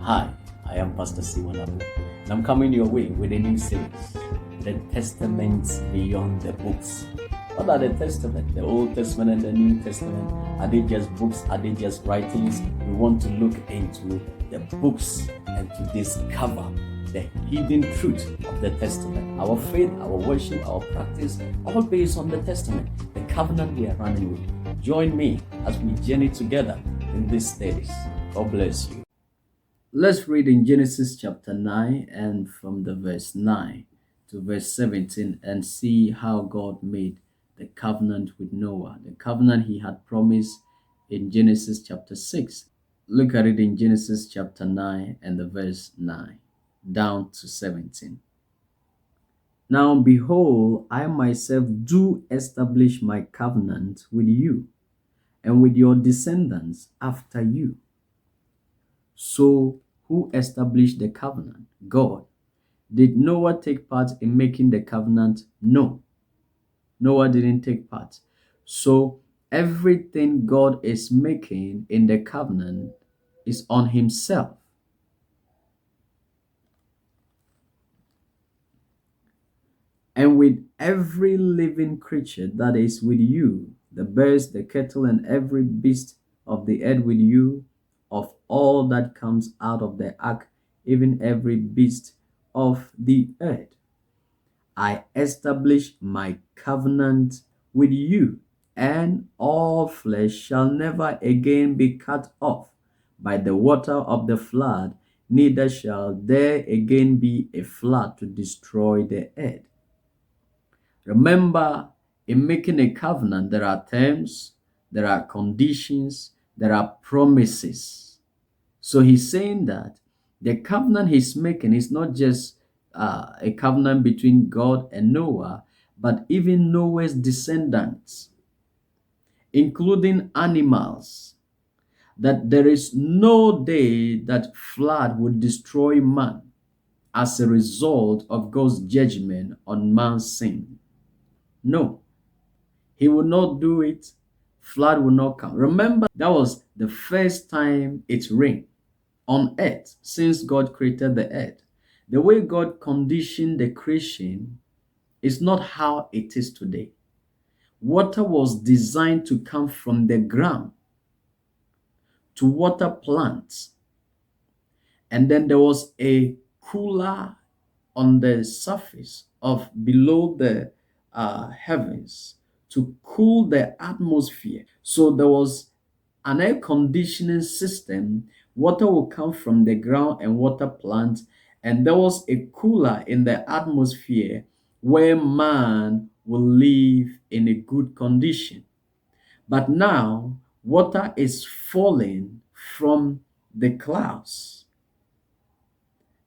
Hi, I am Pastor Siwanabu, and I'm coming your way with a new series, The Testaments Beyond the Books. What are the Testament? The Old Testament and the New Testament? Are they just books? Are they just writings? We want to look into the books and to discover the hidden truth of the Testament. Our faith, our worship, our practice, all based on the Testament, the covenant we are running with. Join me as we journey together in this series. God bless you. Let's read in Genesis chapter 9 and from the verse 9 to verse 17 and see how God made the covenant with Noah, the covenant he had promised in Genesis chapter 6. Look at it in Genesis chapter 9 and the verse 9 down to 17. Now behold, I myself do establish my covenant with you and with your descendants after you. So, who established the covenant? God. Did Noah take part in making the covenant? No, Noah didn't take part. So, everything God is making in the covenant is on himself. And with every living creature that is with you, the birds, the cattle, and every beast of the earth with you, of all that comes out of the ark, even every beast of the earth. I establish my covenant with you, and all flesh shall never again be cut off by the water of the flood, neither shall there again be a flood to destroy the earth. Remember, in making a covenant, there are terms, there are conditions, there are promises. So he's saying that the covenant he's making is not just a covenant between God and Noah, but even Noah's descendants, including animals, that there is no day that flood would destroy man as a result of God's judgment on man's sin. No, he will not do it. Flood will not come. Remember, that was the first time it rained on earth since God created the earth. The way God conditioned the creation is not how it is today. Water was designed to come from the ground to water plants. And then there was a cooler on the surface of below the heavens to cool the atmosphere. So there was an air conditioning system. Water will come from the ground and water plants, and there was a cooler in the atmosphere where man will live in a good condition. But now water is falling from the clouds,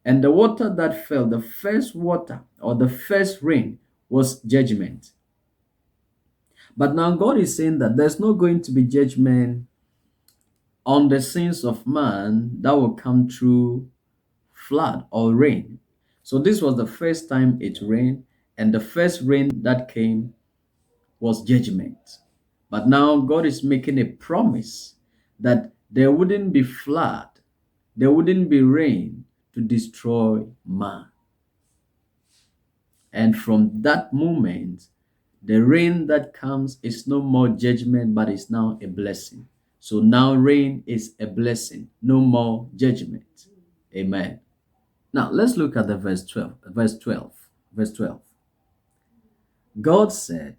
and the water that fell, the first water or the first rain, was judgment. But now God is saying that there's not going to be judgment on the sins of man that will come through flood or rain. So this was the first time it rained, and the first rain that came was judgment. But now God is making a promise that there wouldn't be flood, there wouldn't be rain to destroy man. And from that moment, the rain that comes is no more judgment, but is now a blessing. So now rain is a blessing, no more judgment. Amen. Now let's look at the verse 12. Verse 12. Verse 12. God said,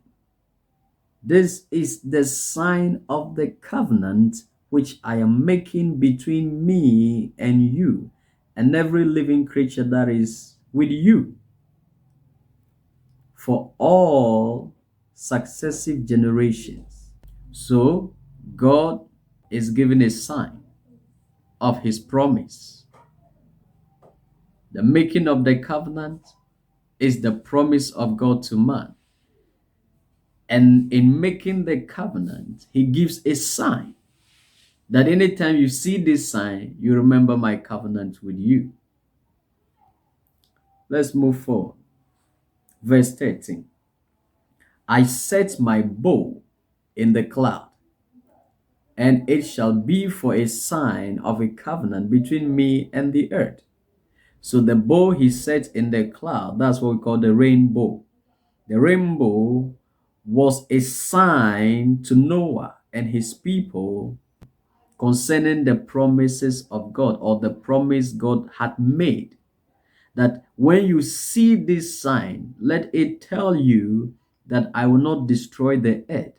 "This is the sign of the covenant which I am making between me and you and every living creature that is with you for all successive generations." So God is giving a sign of his promise. The making of the covenant is the promise of God to man. And in making the covenant, he gives a sign that anytime you see this sign, you remember my covenant with you. Let's move forward. Verse 13. I set my bow in the cloud. and it shall be for a sign of a covenant between me and the earth. So the bow he set in the cloud, that's what we call the rainbow. The rainbow was a sign to Noah and his people concerning the promises of God, or the promise God had made. That when you see this sign, let it tell you that I will not destroy the earth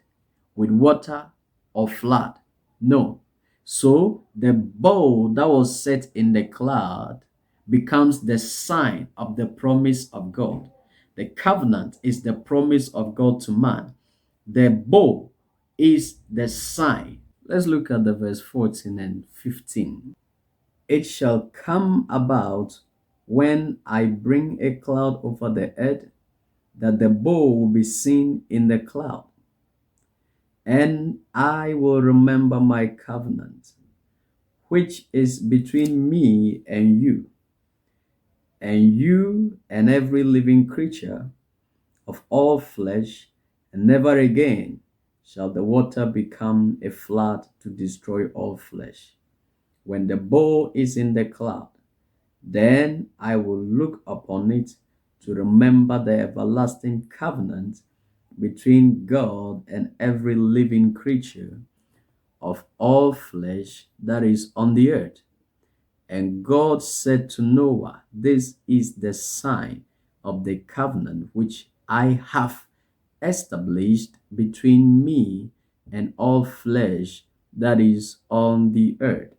with water or flood. No. So the bow that was set in the cloud becomes the sign of the promise of God. The covenant is the promise of God to man. The bow is the sign. Let's look at the verse 14 and 15. It shall come about when I bring a cloud over the earth, that the bow will be seen in the cloud. And I will remember my covenant, which is between me and you and every living creature of all flesh, and never again shall the water become a flood to destroy all flesh. When the bow is in the cloud, then I will look upon it to remember the everlasting covenant between God and every living creature of all flesh that is on the earth. And God said to Noah, this is the sign of the covenant which I have established between me and all flesh that is on the earth.